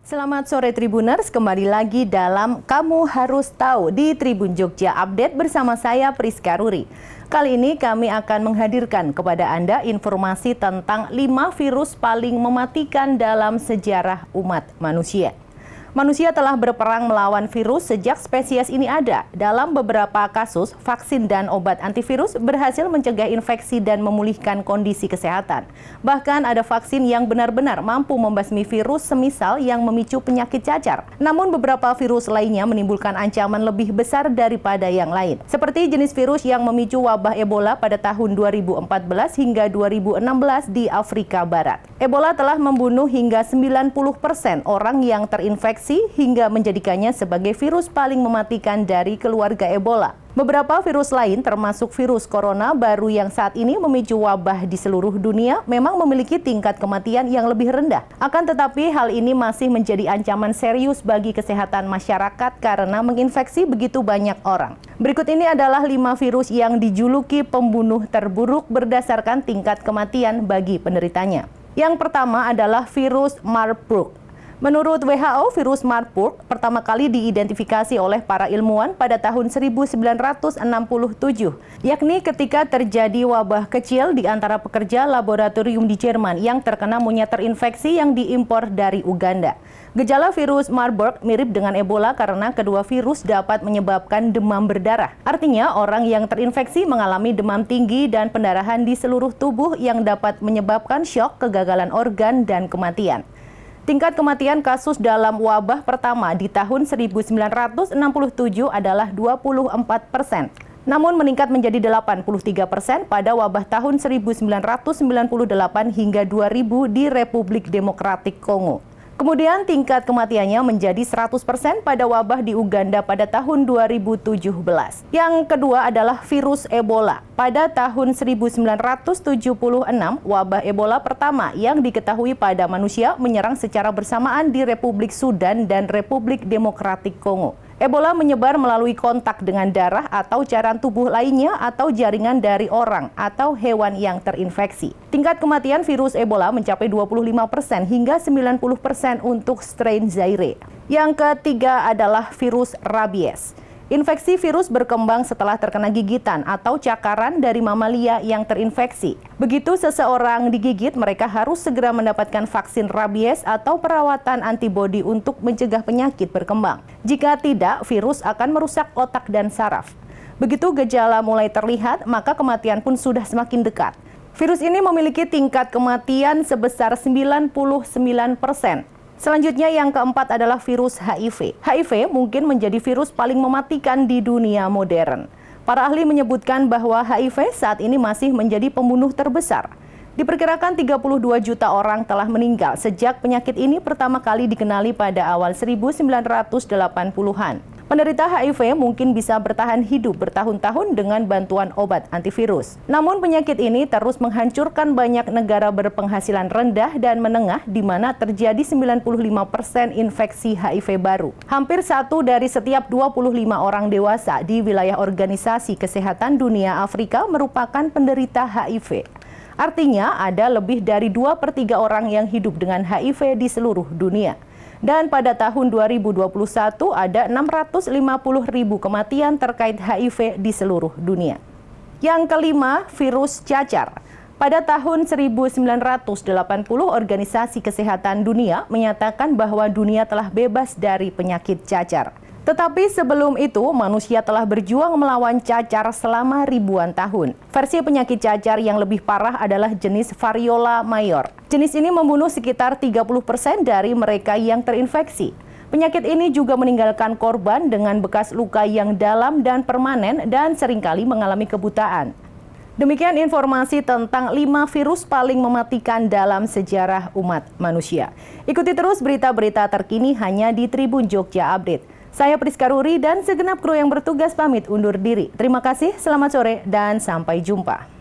Selamat sore Tribuners, kembali lagi dalam Kamu Harus Tahu di Tribun Jogja Update bersama saya Priska Ruri. Kali ini kami akan menghadirkan kepada Anda informasi tentang 5 virus paling mematikan dalam sejarah umat manusia. Manusia telah berperang melawan virus sejak spesies ini ada. Dalam beberapa kasus, vaksin dan obat antivirus berhasil mencegah infeksi dan memulihkan kondisi kesehatan. Bahkan ada vaksin yang benar-benar mampu membasmi virus semisal yang memicu penyakit cacar. Namun beberapa virus lainnya menimbulkan ancaman lebih besar daripada yang lain. Seperti jenis virus yang memicu wabah Ebola pada tahun 2014 hingga 2016 di Afrika Barat. Ebola telah membunuh hingga 90% orang yang terinfeksi hingga menjadikannya sebagai virus paling mematikan dari keluarga Ebola. Beberapa virus lain termasuk virus corona baru yang saat ini memicu wabah di seluruh dunia memang memiliki tingkat kematian yang lebih rendah. Akan tetapi hal ini masih menjadi ancaman serius bagi kesehatan masyarakat karena menginfeksi begitu banyak orang. Berikut ini adalah 5 virus yang dijuluki pembunuh terburuk berdasarkan tingkat kematian bagi penderitanya. Yang pertama adalah virus Marburg. Menurut WHO, virus Marburg pertama kali diidentifikasi oleh para ilmuwan pada tahun 1967, yakni ketika terjadi wabah kecil di antara pekerja laboratorium di Jerman yang terkena monyet terinfeksi yang diimpor dari Uganda. Gejala virus Marburg mirip dengan Ebola karena kedua virus dapat menyebabkan demam berdarah. Artinya, orang yang terinfeksi mengalami demam tinggi dan pendarahan di seluruh tubuh yang dapat menyebabkan syok, kegagalan organ, dan kematian. Tingkat kematian kasus dalam wabah pertama di tahun 1967 adalah 24%. Namun meningkat menjadi 83% pada wabah tahun 1998 hingga 2000 di Republik Demokratik Kongo. Kemudian tingkat kematiannya menjadi 100% pada wabah di Uganda pada tahun 2017. Yang kedua adalah virus Ebola. Pada tahun 1976, wabah Ebola pertama yang diketahui pada manusia menyerang secara bersamaan di Republik Sudan dan Republik Demokratik Kongo. Ebola menyebar melalui kontak dengan darah atau cairan tubuh lainnya atau jaringan dari orang atau hewan yang terinfeksi. Tingkat kematian virus Ebola mencapai 25% hingga 90% untuk strain Zaire. Yang ketiga adalah virus rabies. Infeksi virus berkembang setelah terkena gigitan atau cakaran dari mamalia yang terinfeksi. Begitu seseorang digigit, mereka harus segera mendapatkan vaksin rabies atau perawatan antibodi untuk mencegah penyakit berkembang. Jika tidak, virus akan merusak otak dan saraf. Begitu gejala mulai terlihat, maka kematian pun sudah semakin dekat. Virus ini memiliki tingkat kematian sebesar 99%. Selanjutnya yang keempat adalah virus HIV. HIV mungkin menjadi virus paling mematikan di dunia modern. Para ahli menyebutkan bahwa HIV saat ini masih menjadi pembunuh terbesar. Diperkirakan 32 juta orang telah meninggal sejak penyakit ini pertama kali dikenali pada awal 1980-an. Penderita HIV mungkin bisa bertahan hidup bertahun-tahun dengan bantuan obat antivirus. Namun penyakit ini terus menghancurkan banyak negara berpenghasilan rendah dan menengah di mana terjadi 95% infeksi HIV baru. Hampir 1 dari setiap 25 orang dewasa di wilayah Organisasi Kesehatan Dunia Afrika merupakan penderita HIV. Artinya ada lebih dari 2/3 orang yang hidup dengan HIV di seluruh dunia. Dan pada tahun 2021 ada 650.000 kematian terkait HIV di seluruh dunia. Yang kelima, virus cacar. Pada tahun 1980, Organisasi Kesehatan Dunia menyatakan bahwa dunia telah bebas dari penyakit cacar. Tetapi sebelum itu, manusia telah berjuang melawan cacar selama ribuan tahun. Versi penyakit cacar yang lebih parah adalah jenis variola mayor. Jenis ini membunuh sekitar 30% dari mereka yang terinfeksi. Penyakit ini juga meninggalkan korban dengan bekas luka yang dalam dan permanen dan seringkali mengalami kebutaan. Demikian informasi tentang 5 virus paling mematikan dalam sejarah umat manusia. Ikuti terus berita-berita terkini hanya di Tribun Jogja Update. Saya Priska Ruri dan segenap kru yang bertugas pamit undur diri. Terima kasih, selamat sore, dan sampai jumpa.